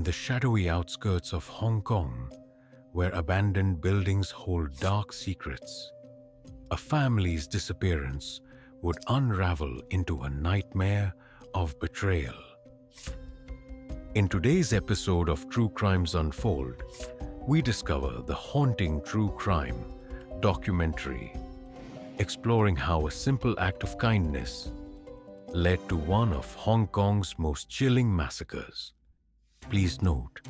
In the shadowy outskirts of Hong Kong, where abandoned buildings hold dark secrets, a family's disappearance would unravel into a nightmare of betrayal. In today's episode of True Crimes Unfold, we discover the haunting true crime documentary, exploring how a simple act of kindness led to one of Hong Kong's most chilling massacres. Please note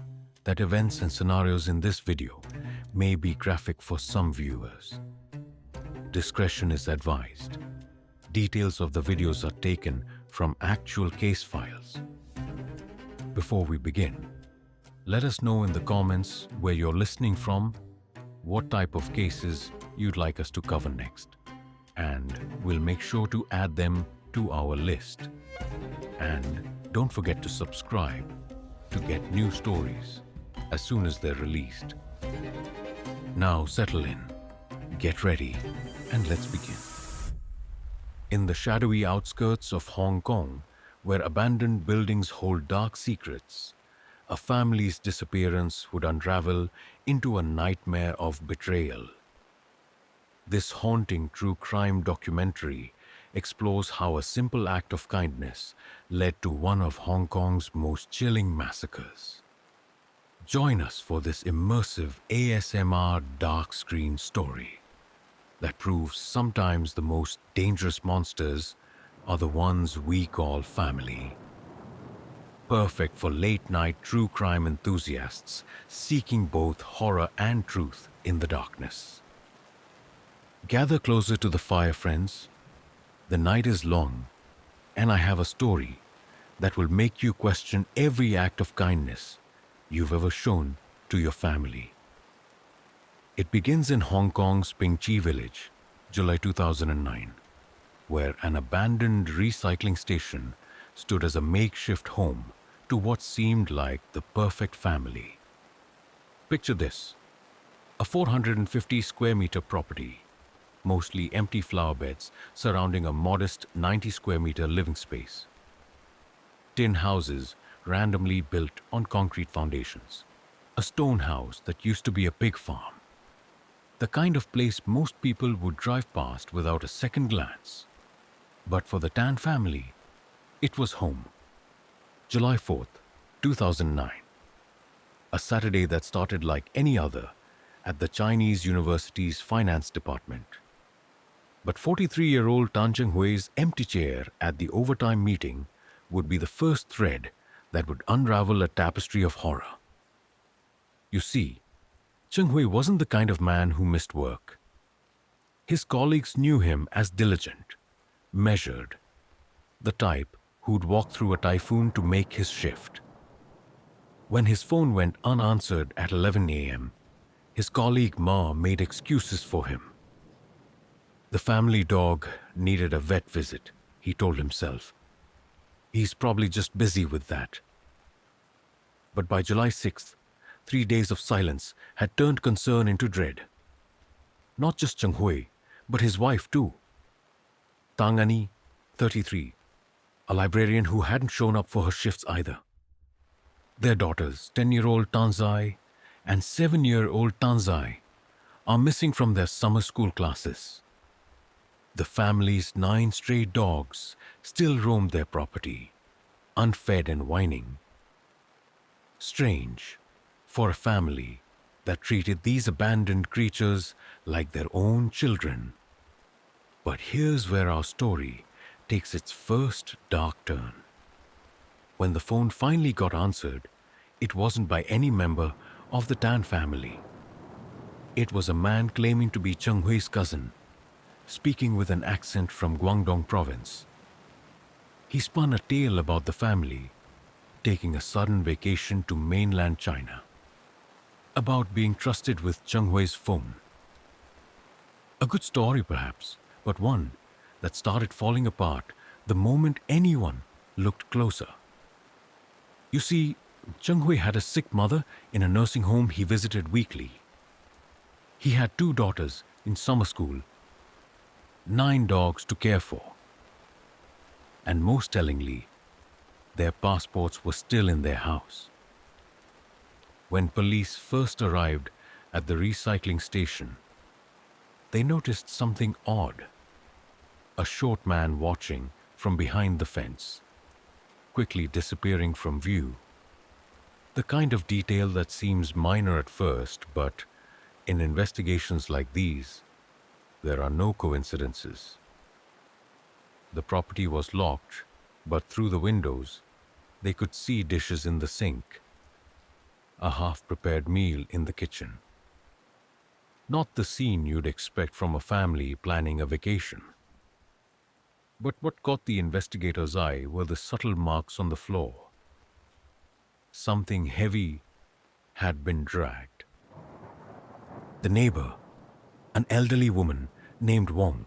that events and scenarios in this video may be graphic for some viewers. Discretion is advised. Details of the videos are taken from actual case files. Before we begin, let us know in the comments where you're listening from, what type of cases you'd like us to cover next, and we'll make sure to add them to our list. And don't forget to subscribe to get new stories as soon as they're released. Now settle in, get ready, and let's begin. In the shadowy outskirts of Hong Kong, where abandoned buildings hold dark secrets, a family's disappearance would unravel into a nightmare of betrayal. This haunting true crime documentary explores how a simple act of kindness led to one of Hong Kong's most chilling massacres. Join us for this immersive ASMR dark screen story that proves sometimes the most dangerous monsters are the ones we call family. Perfect for late-night true crime enthusiasts seeking both horror and truth in the darkness. Gather closer to the fire, friends. The night is long, and I have a story that will make you question every act of kindness you've ever shown to your family. It begins in Hong Kong's Ping Chi village, July 2009, where an abandoned recycling station stood as a makeshift home to what seemed like the perfect family. Picture this: a 450 square meter property, mostly empty flower beds surrounding a modest 90 square meter living space. Tin houses randomly built on concrete foundations. A stone house that used to be a pig farm. The kind of place most people would drive past without a second glance. But for the Tan family, it was home. July 4th, 2009. A Saturday that started like any other at the Chinese University's finance department. But 43-year-old Tan Cheng-hui's empty chair at the overtime meeting would be the first thread that would unravel a tapestry of horror. You see, Cheng-hui wasn't the kind of man who missed work. His colleagues knew him as diligent, measured, the type who'd walk through a typhoon to make his shift. When his phone went unanswered at 11 a.m., his colleague Ma made excuses for him. The family dog needed a vet visit, he told himself. He's probably just busy with that. But by July 6th, 3 days of silence had turned concern into dread. Not just Cheng-hui, but his wife too. Tang Ani, 33, a librarian who hadn't shown up for her shifts either. Their daughters, 10-year-old Tan Zai and 7-year-old Tan Zai, are missing from their summer school classes. The family's 9 stray dogs still roamed their property, unfed and whining. Strange for a family that treated these abandoned creatures like their own children. But here's where our story takes its first dark turn. When the phone finally got answered, it wasn't by any member of the Tan family. It was a man claiming to be Cheng-hui's cousin, speaking with an accent from Guangdong province. He spun a tale about the family taking a sudden vacation to mainland China, about being trusted with Cheng-hui's phone. A good story perhaps, but one that started falling apart the moment anyone looked closer. You see, Cheng-hui had a sick mother in a nursing home he visited weekly. He had 2 daughters in summer school, 9 dogs to care for. And most tellingly, their passports were still in their house. When police first arrived at the recycling station, they noticed something odd. A short man watching from behind the fence, quickly disappearing from view. The kind of detail that seems minor at first, but in investigations like these, there are no coincidences. The property was locked, but through the windows, they could see dishes in the sink, a half-prepared meal in the kitchen. Not the scene you'd expect from a family planning a vacation. But what caught the investigator's eye were the subtle marks on the floor. Something heavy had been dragged. The neighbor, an elderly woman named Wong,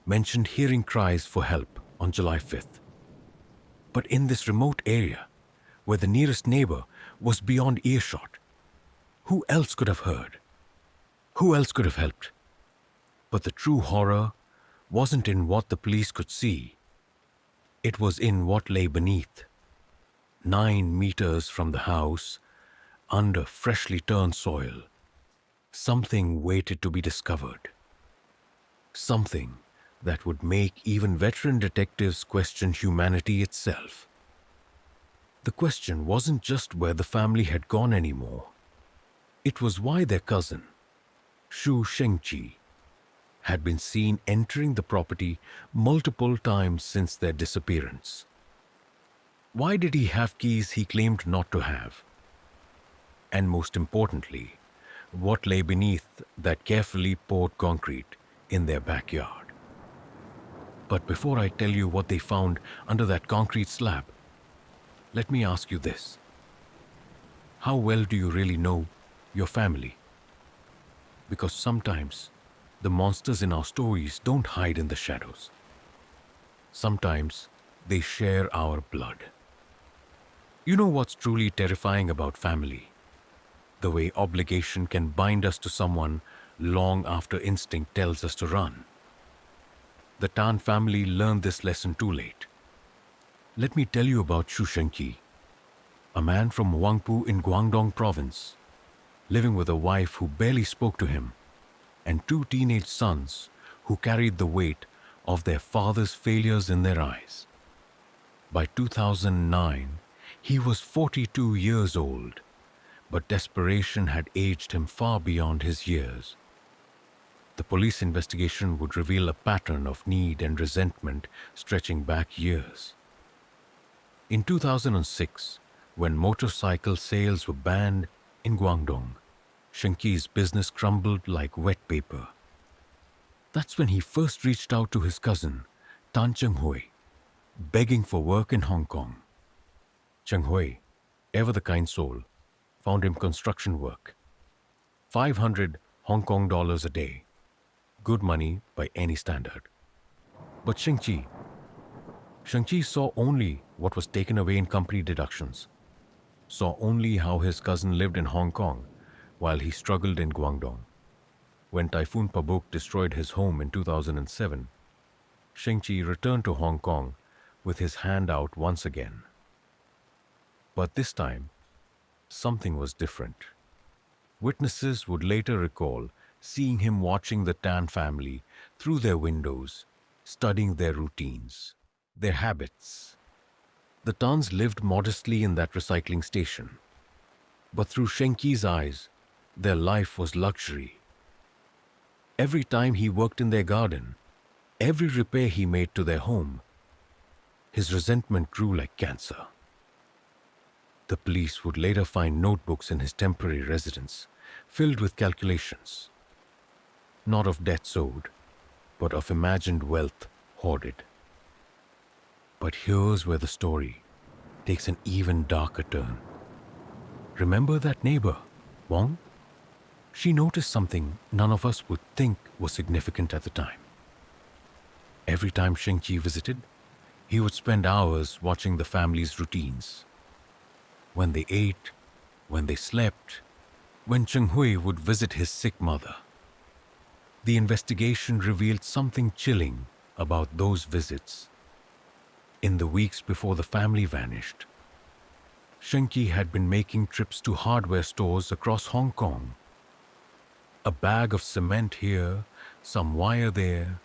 mentioned hearing cries for help on July 5th. But in this remote area, where the nearest neighbor was beyond earshot, who else could have heard? Who else could have helped? But the true horror wasn't in what the police could see. It was in what lay beneath. 9 meters from the house, under freshly turned soil, something waited to be discovered. Something that would make even veteran detectives question humanity itself. The question wasn't just where the family had gone anymore. It was why their cousin, Shu Shengqi, had been seen entering the property multiple times since their disappearance. Why did he have keys he claimed not to have? And most importantly, what lay beneath that carefully poured concrete in their backyard? But before I tell you what they found under that concrete slab, let me ask you this. How well do you really know your family? Because sometimes the monsters in our stories don't hide in the shadows. Sometimes they share our blood. You know what's truly terrifying about family? The way obligation can bind us to someone long after instinct tells us to run. The Tan family learned this lesson too late. Let me tell you about Shu Shengqi, a man from Huangpu in Guangdong province, living with a wife who barely spoke to him, and 2 teenage sons who carried the weight of their father's failures in their eyes. By 2009, he was 42 years old, but desperation had aged him far beyond his years. The police investigation would reveal a pattern of need and resentment stretching back years. In 2006, when motorcycle sales were banned in Guangdong, Shengqi's business crumbled like wet paper. That's when he first reached out to his cousin, Tan Chenghui, begging for work in Hong Kong. Chenghui, ever the kind soul, found him construction work. 500 Hong Kong dollars a day. Good money by any standard. But Shengqi saw only what was taken away in company deductions, saw only how his cousin lived in Hong Kong while he struggled in Guangdong. When Typhoon Pabuk destroyed his home in 2007, Shengqi returned to Hong Kong with his hand out once again. But this time, something was different. Witnesses would later recall seeing him watching the Tan family through their windows, studying their routines, their habits. The Tans lived modestly in that recycling station, but through Shengqi's eyes, their life was luxury. Every time he worked in their garden, every repair he made to their home, his resentment grew like cancer. The police would later find notebooks in his temporary residence filled with calculations, not of debts owed, but of imagined wealth hoarded. But here's where the story takes an even darker turn. Remember that neighbor, Wong? She noticed something none of us would think was significant at the time. Every time Shengqi visited, he would spend hours watching the family's routines. When they ate, when they slept, when Chenghui would visit his sick mother. The investigation revealed something chilling about those visits. In the weeks before the family vanished, Shenki had been making trips to hardware stores across Hong Kong. A bag of cement here, some wire there,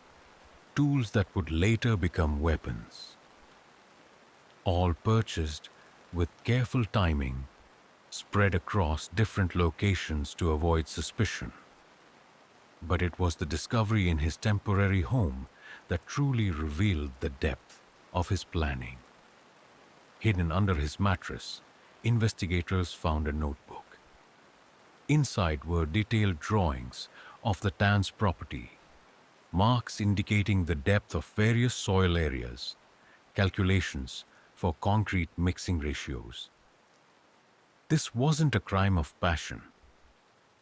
tools that would later become weapons. All purchased with careful timing, spread across different locations to avoid suspicion. But it was the discovery in his temporary home that truly revealed the depth of his planning. Hidden under his mattress, investigators found a notebook. Inside were detailed drawings of the Tan's property, marks indicating the depth of various soil areas, calculations for concrete mixing ratios. This wasn't a crime of passion.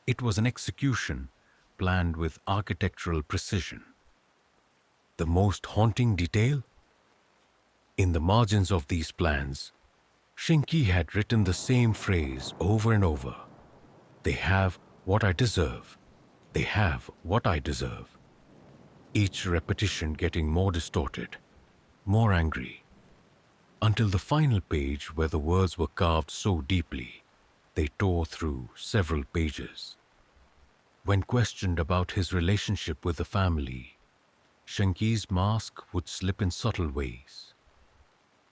It was an execution planned with architectural precision. The most haunting detail? In the margins of these plans, Shinki had written the same phrase over and over. They have what I deserve. They have what I deserve. Each repetition getting more distorted, more angry, until the final page where the words were carved so deeply, they tore through several pages. When questioned about his relationship with the family, Shenki's mask would slip in subtle ways.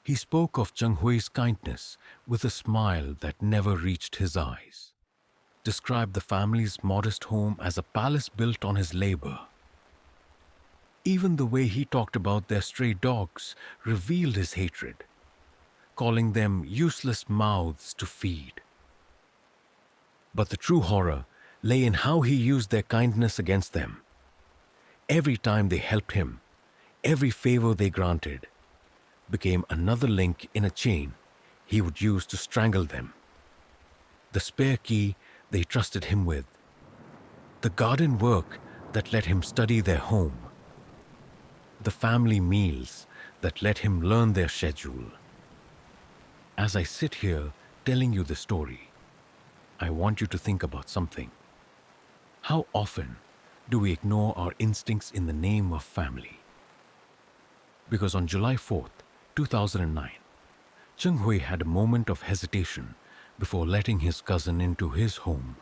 He spoke of Zheng Hui's kindness with a smile that never reached his eyes, described the family's modest home as a palace built on his labor. Even the way he talked about their stray dogs revealed his hatred, calling them useless mouths to feed. But the true horror lay in how he used their kindness against them. Every time they helped him, every favor they granted, became another link in a chain he would use to strangle them. The spare key they trusted him with, the garden work that let him study their home, the family meals that let him learn their schedule. As I sit here telling you the story, I want you to think about something. How often do we ignore our instincts in the name of family? Because on July 4th, 2009, Zheng Hui had a moment of hesitation before letting his cousin into his home.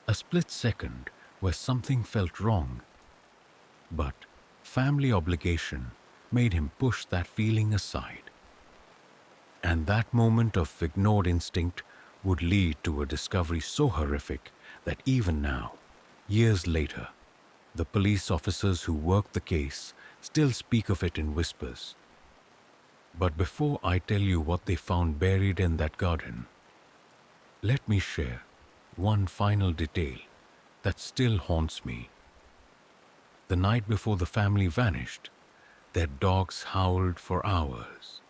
A split second where something felt wrong. But family obligation made him push that feeling aside. And that moment of ignored instinct would lead to a discovery so horrific that even now, years later, the police officers who worked the case still speak of it in whispers. But before I tell you what they found buried in that garden, let me share one final detail that still haunts me. The night before the family vanished, their dogs howled for hours.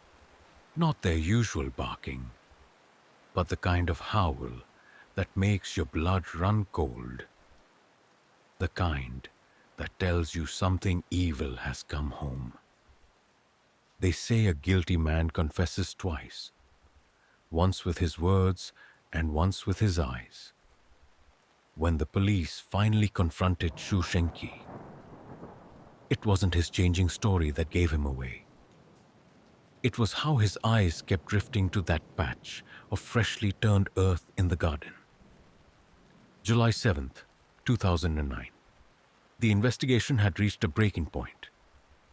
Not their usual barking, but the kind of howl that makes your blood run cold. The kind that tells you something evil has come home. They say a guilty man confesses twice, once with his words and once with his eyes. When the police finally confronted Shu Shenki, it wasn't his changing story that gave him away. It was how his eyes kept drifting to that patch of freshly turned earth in the garden. July 7th, 2009. The investigation had reached a breaking point.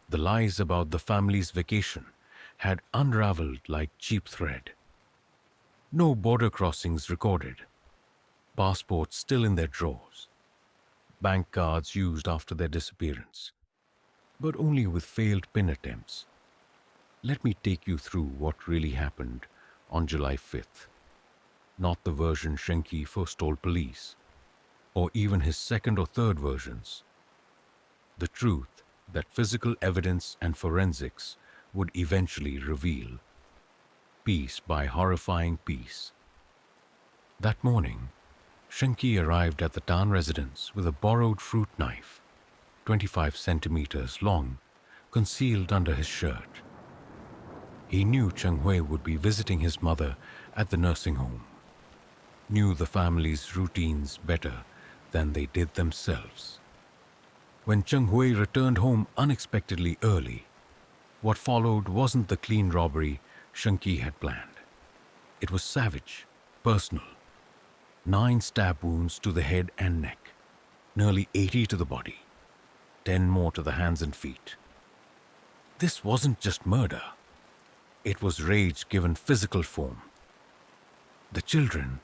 The lies about the family's vacation had unraveled like cheap thread. No border crossings recorded. Passports still in their drawers. Bank cards used after their disappearance, but only with failed PIN attempts. Let me take you through what really happened on July 5th. Not the version Shenki first told police, or even his second or third versions. The truth that physical evidence and forensics would eventually reveal, piece by horrifying piece. That morning, Shenki arrived at the Tan residence with a borrowed fruit knife, 25 centimeters long, concealed under his shirt. He knew Zheng Hui would be visiting his mother at the nursing home, knew the family's routines better than they did themselves. When Zheng Hui returned home unexpectedly early, what followed wasn't the clean robbery Shenki had planned. It was savage, personal. 9 stab wounds to the head and neck, nearly 80 to the body, 10 more to the hands and feet. This wasn't just murder. It was rage given physical form. The children,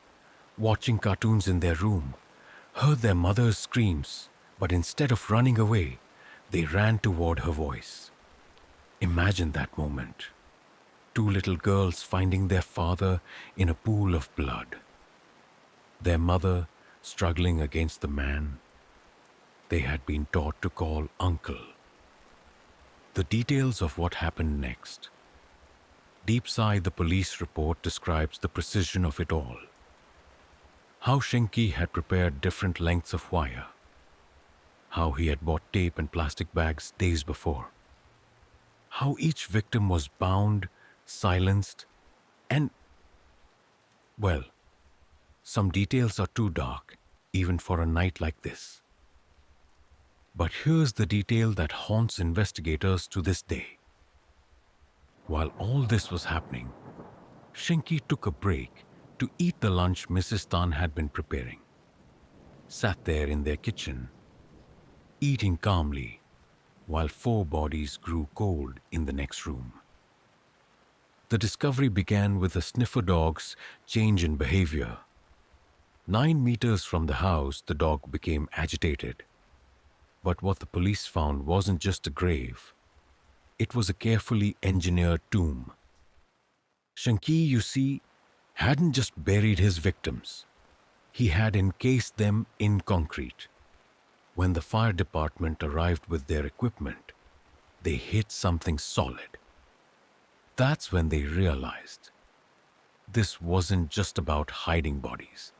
watching cartoons in their room, heard their mother's screams, but instead of running away, they ran toward her voice. Imagine that moment. 2 little girls finding their father in a pool of blood. Their mother struggling against the man they had been taught to call uncle. The details of what happened next. Deepside, the police report describes the precision of it all. How Shenki had prepared different lengths of wire. How he had bought tape and plastic bags days before. How each victim was bound, silenced, and, well, some details are too dark, even for a night like this. But here's the detail that haunts investigators to this day. While all this was happening, Shenki took a break to eat the lunch Mrs. Tan had been preparing. Sat there in their kitchen, eating calmly, while 4 bodies grew cold in the next room. The discovery began with the sniffer dog's change in behavior. 9 meters from the house, the dog became agitated. But what the police found wasn't just a grave. It was a carefully engineered tomb. Shenki, you see, hadn't just buried his victims. He had encased them in concrete. When the fire department arrived with their equipment, they hit something solid. That's when they realized this wasn't just about hiding bodies.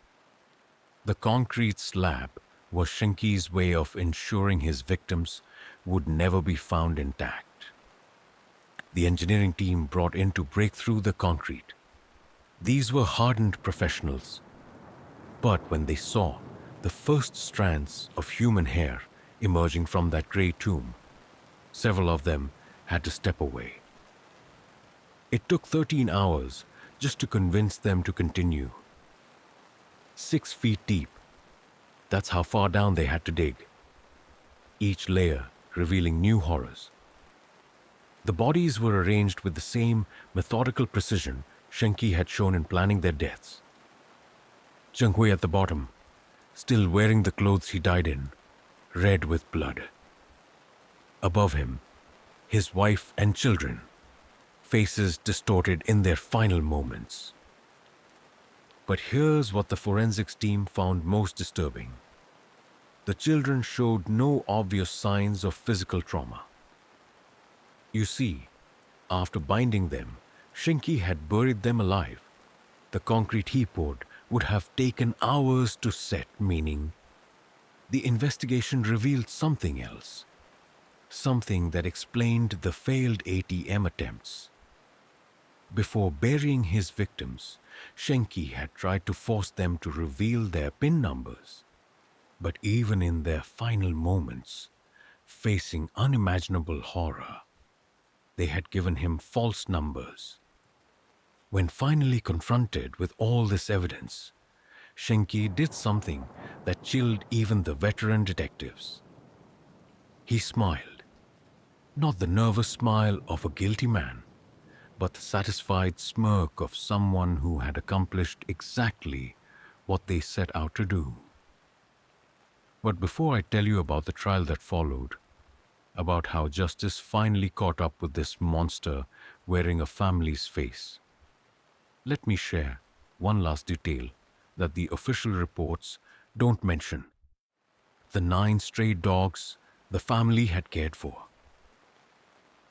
The concrete slab was Shenki's way of ensuring his victims would never be found intact. The engineering team brought in to break through the concrete. These were hardened professionals. But when they saw the first strands of human hair emerging from that grey tomb, several of them had to step away. It took 13 hours just to convince them to continue. 6 feet deep. That's how far down they had to dig. Each layer revealing new horrors. The bodies were arranged with the same methodical precision Shenki had shown in planning their deaths. Zheng Hui at the bottom, still wearing the clothes he died in, red with blood. Above him, his wife and children, faces distorted in their final moments. But here's what the forensics team found most disturbing. The children showed no obvious signs of physical trauma. You see, after binding them, Shenki had buried them alive. The concrete he poured would have taken hours to set, meaning the investigation revealed something else. Something that explained the failed ATM attempts. Before burying his victims, Shenki had tried to force them to reveal their PIN numbers. But even in their final moments, facing unimaginable horror, they had given him false numbers. When finally confronted with all this evidence, Shenki did something that chilled even the veteran detectives. He smiled, not the nervous smile of a guilty man, but the satisfied smirk of someone who had accomplished exactly what they set out to do. But before I tell you about the trial that followed, about how justice finally caught up with this monster wearing a family's face, let me share one last detail that the official reports don't mention. The 9 stray dogs the family had cared for.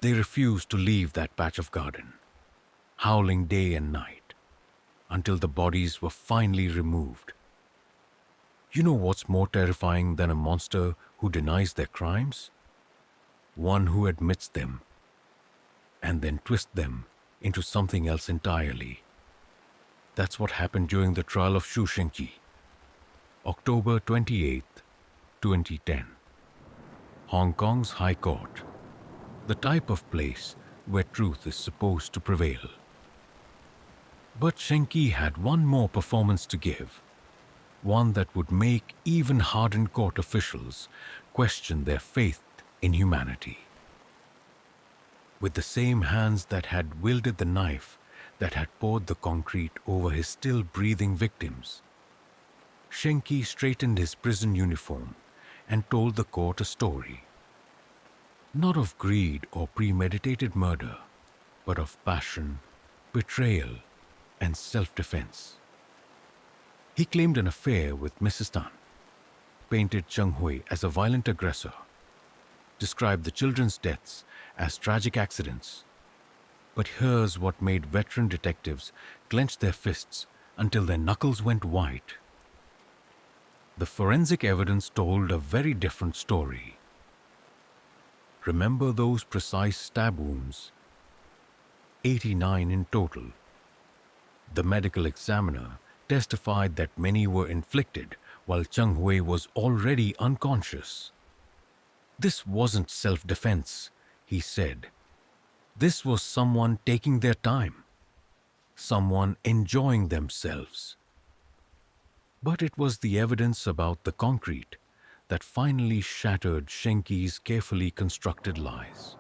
They refused to leave that patch of garden, howling day and night, until the bodies were finally removed. You know what's more terrifying than a monster who denies their crimes? One who admits them, and then twists them into something else entirely. That's what happened during the trial of Xu Shengqi, October 28th, 2010. Hong Kong's High Court, the type of place where truth is supposed to prevail. But Shenki had one more performance to give, one that would make even hardened court officials question their faith in humanity. With the same hands that had wielded the knife that had poured the concrete over his still breathing victims, Shenki straightened his prison uniform and told the court a story, not of greed or premeditated murder, but of passion, betrayal, and self-defense. He claimed an affair with Mrs. Tan, painted Cheng Hui as a violent aggressor, described the children's deaths as tragic accidents. But here's what made veteran detectives clench their fists until their knuckles went white. The forensic evidence told a very different story. Remember those precise stab wounds? 89 in total. The medical examiner testified that many were inflicted while Cheng Hui was already unconscious. This wasn't self-defense, he said. This was someone taking their time, someone enjoying themselves. But it was the evidence about the concrete that finally shattered Shenki's carefully constructed lies.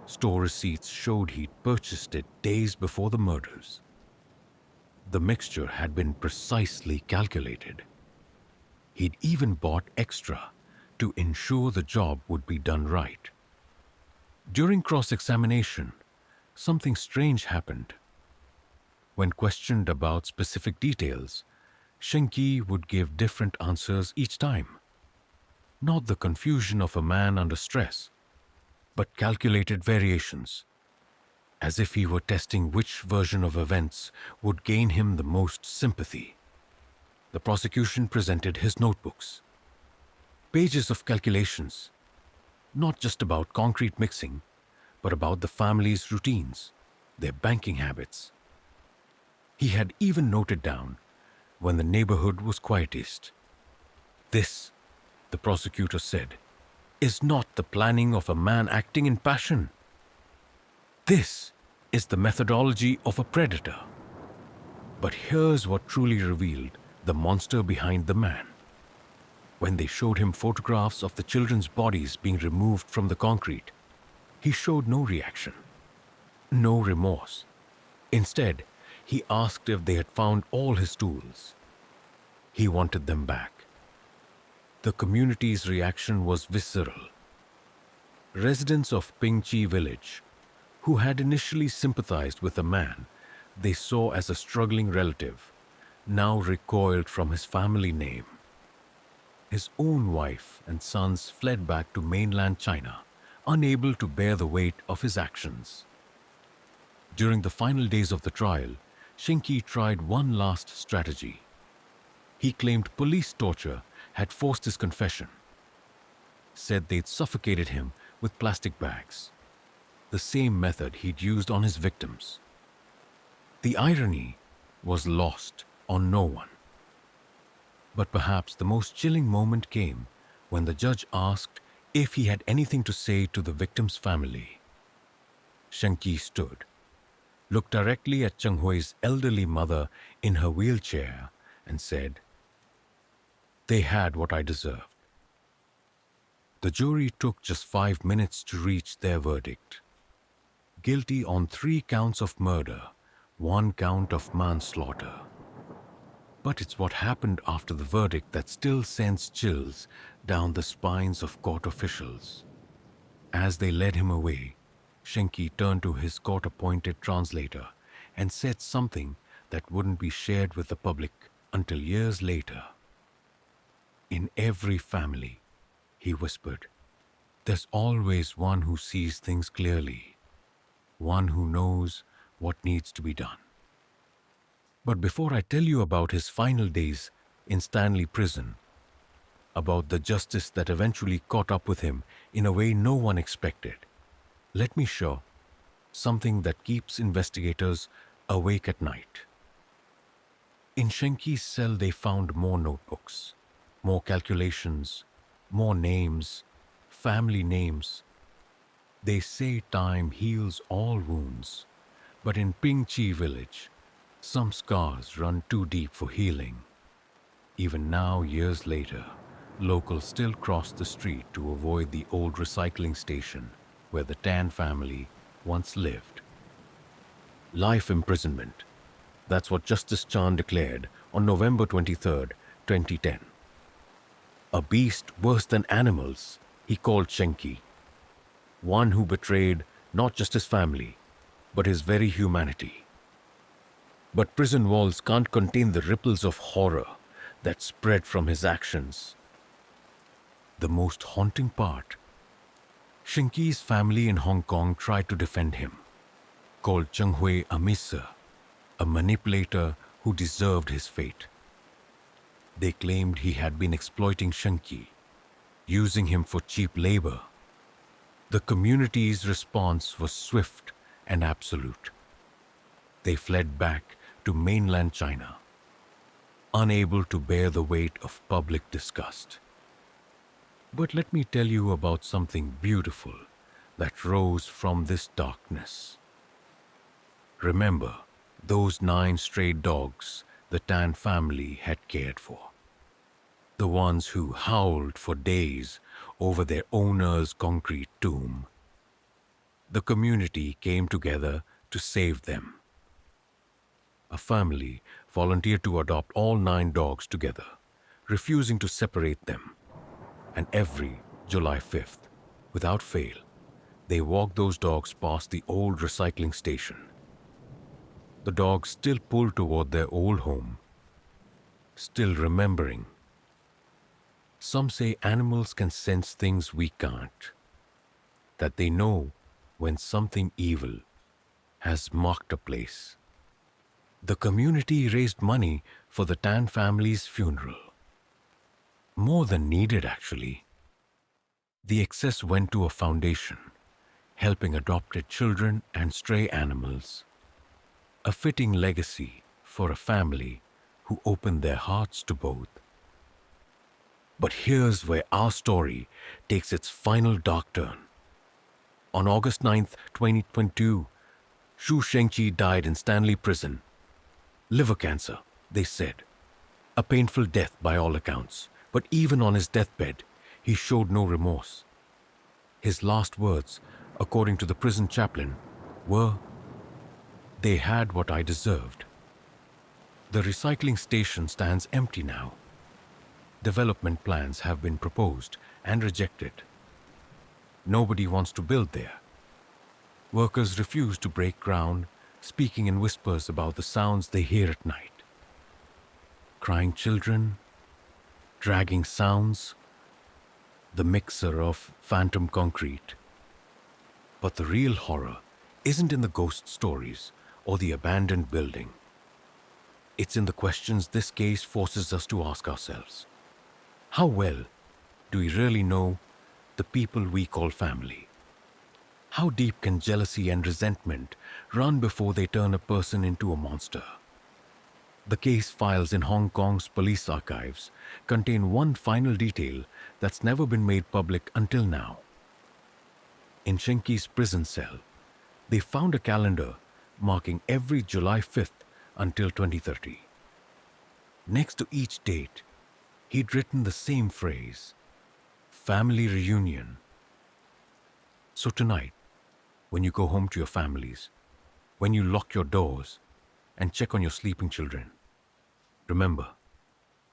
Store receipts showed he'd purchased it days before the murders. The mixture had been precisely calculated. He'd even bought extra to ensure the job would be done right. During cross-examination, something strange happened. When questioned about specific details, Shenki would give different answers each time. Not the confusion of a man under stress, but calculated variations, as if he were testing which version of events would gain him the most sympathy. The prosecution presented his notebooks. Pages of calculations, not just about concrete mixing, but about the family's routines, their banking habits. He had even noted down when the neighborhood was quietest. This, the prosecutor said, is not the planning of a man acting in passion. This is the methodology of a predator. But here's what truly revealed the monster behind the man. When they showed him photographs of the children's bodies being removed from the concrete, he showed no reaction, no remorse. Instead, he asked if they had found all his tools. He wanted them back. The community's reaction was visceral. Residents of Pingchi village, who had initially sympathized with a man they saw as a struggling relative, now recoiled from his family name. His own wife and sons fled back to mainland China, unable to bear the weight of his actions. During the final days of the trial, Shenki tried one last strategy. He claimed police torture had forced his confession. Said they'd suffocated him with plastic bags, the same method he'd used on his victims. The irony was lost on no one. But perhaps the most chilling moment came when the judge asked if he had anything to say to the victim's family. Shenki stood, looked directly at Cheng Hui's elderly mother in her wheelchair, and said, "They had what I deserved." The jury took just 5 minutes to reach their verdict. Guilty on 3 counts of murder, 1 count of manslaughter. But it's what happened after the verdict that still sends chills down the spines of court officials. As they led him away, Shenki turned to his court-appointed translator and said something that wouldn't be shared with the public until years later. "In every family," he whispered, "there's always one who sees things clearly, one who knows what needs to be done." But before I tell you about his final days in Stanley Prison, about the justice that eventually caught up with him in a way no one expected, let me show something that keeps investigators awake at night. In Shenki's cell, they found more notebooks, more calculations, more names, family names. They say time heals all wounds, but in Pingchi village, Some scars run too deep for healing. Even now, years later, locals still cross the street to avoid the old recycling station where the Tan family once lived. Life imprisonment. That's what Justice Chan declared on November 23rd, 2010. A beast worse than animals, he called Shenki, one who betrayed not just his family, but his very humanity. But prison walls can't contain the ripples of horror that spread from his actions. The most haunting part, Shenki's family in Hong Kong tried to defend him, called Cheng Hui a miser, a manipulator who deserved his fate. They claimed he had been exploiting Shenki, using him for cheap labor. The community's response was swift and absolute. They fled back to mainland China, unable to bear the weight of public disgust. But let me tell you about something beautiful that rose from this darkness. Remember those 9 stray dogs the Tan family had cared for? The ones who howled for days over their owner's concrete tomb. The community came together to save them. A family volunteered to adopt all 9 dogs together, refusing to separate them. And every July 5th, without fail, they walked those dogs past the old recycling station. The dogs still pulled toward their old home, still remembering. Some say animals can sense things we can't, that they know when something evil has marked a place. The community raised money for the Tan family's funeral. More than needed, actually. The excess went to a foundation, helping adopted children and stray animals. A fitting legacy for a family who opened their hearts to both. But here's where our story takes its final dark turn. On August 9th, 2022, Shu Shengqi died in Stanley Prison. Liver cancer, they said. A painful death by all accounts, but even on his deathbed, he showed no remorse. His last words, according to the prison chaplain, were, "They had what I deserved." The recycling station stands empty now. Development plans have been proposed and rejected. Nobody wants to build there. Workers refuse to break ground, speaking in whispers about the sounds they hear at night. Crying children, dragging sounds, the mixer of phantom concrete. But the real horror isn't in the ghost stories or the abandoned building. It's in the questions this case forces us to ask ourselves. How well do we really know the people we call family? How deep can jealousy and resentment run before they turn a person into a monster? The case files in Hong Kong's police archives contain one final detail that's never been made public until now. In Shenki's prison cell, they found a calendar marking every July 5th until 2030. Next to each date, he'd written the same phrase, family reunion. So tonight, when you go home to your families, when you lock your doors and check on your sleeping children, remember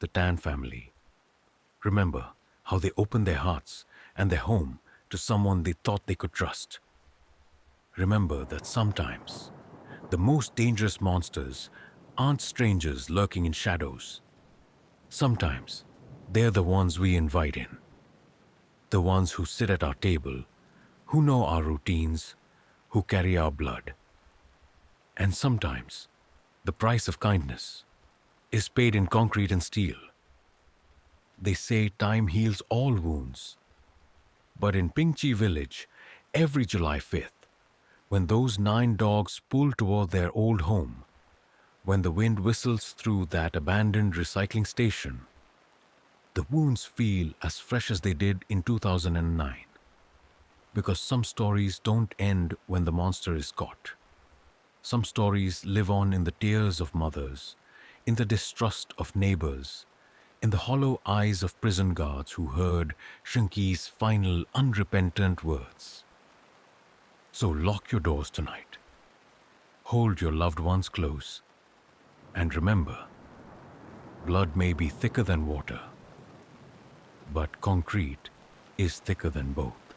the Tan family. Remember how they opened their hearts and their home to someone they thought they could trust. Remember that sometimes the most dangerous monsters aren't strangers lurking in shadows. Sometimes they're the ones we invite in. The ones who sit at our table, who know our routines, who carry our blood. And sometimes the price of kindness is paid in concrete and steel. They say time heals all wounds. But in Pingchi village, every July 5th, when those 9 dogs pull toward their old home, when the wind whistles through that abandoned recycling station, the wounds feel as fresh as they did in 2009. Because some stories don't end when the monster is caught. Some stories live on in the tears of mothers, in the distrust of neighbors, in the hollow eyes of prison guards who heard Shrinky's final unrepentant words. So lock your doors tonight, hold your loved ones close, and remember, blood may be thicker than water, but concrete is thicker than both.